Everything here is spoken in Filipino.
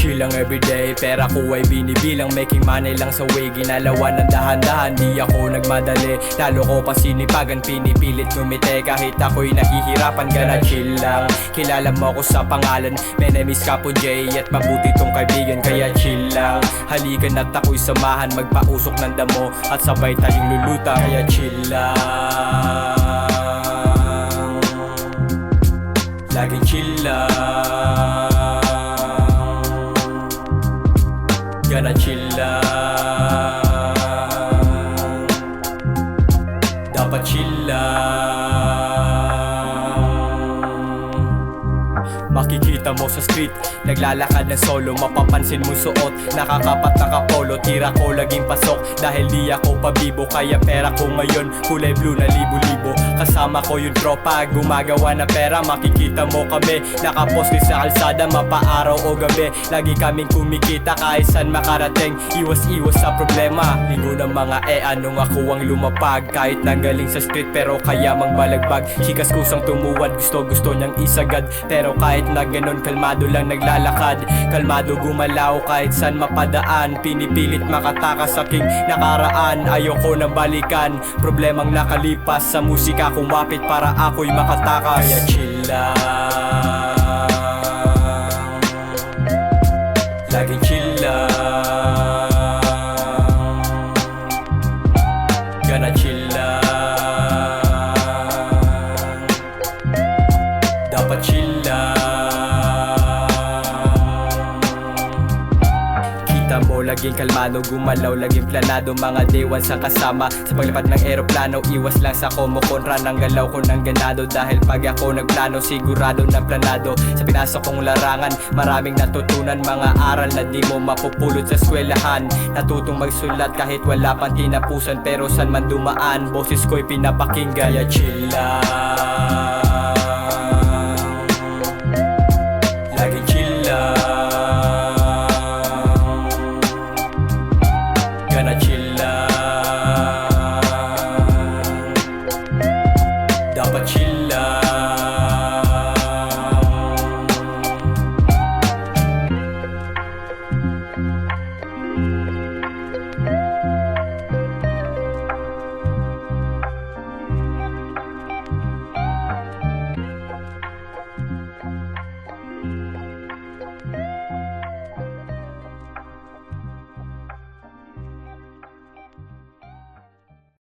Chill lang everyday, pera ko ay binibilang. Making money lang sa way, ginalawan ng dahan-dahan. Di ako nagmadali, lalo ko pa sinipagan. Pinipilit ngumiti kahit ako'y nahihirapan. Gana chill lang, kilala mo ako sa pangalan. My name is Capo J at mabuti tong kaibigan. Kaya chill lang, halikan at ako'y samahan. Magpausok ng damo at sabay tayong luluta. Kaya chill lang, laging chill lang. Gonna chill lang, dapat chill lang. Makikita mo sa street, naglalakad ng solo. Mapapansin mo suot, nakakapat na kapolo. Tira ko laging pasok, dahil di ako pabibo. Kaya pera ko ngayon, kulay blue na libo-libo. Kasama ko yung tropa, gumagawa na pera. Makikita mo kami, nakaposte sa kalsada. Mapaaraw o gabi, lagi kaming kumikita. Kahit saan makarating, iwas-iwas sa problema. Linggo ng mga anong ako ang lumapag. Kahit nanggaling sa street, pero kaya mang balagbag. Chikas kusang tumuwad, gusto niyang isagad. Pero kahit na ganon, kalmado lang naglalakad. Kalmado gumalaw kahit saan mapadaan. Pinipilit makatakas sa aking nakaraan. Ayoko na balikan, problemang nakalipas. Sa musika kumapit para ako'y makatakas. Kaya chill lang, laging chill lang. Gonna chill lang, dapat chill lang. Kita mo laging kalmado, gumalaw laging planado. Mga dewan sa kasama sa paglipad ng eroplano. Iwas lang sa komokontra ng galaw ko ng ganado. Dahil pag ako nagplano, sigurado ng planado. Sa pinasok kong larangan, maraming natutunan. Mga aral na di mo mapupulot sa eskwelahan. Natutong magsulat kahit wala pang tinapusan. Pero san man dumaan, boses ko'y pinapakinggan. Kaya chill lang, laging chill lang. Gonna chill lang, dapat chill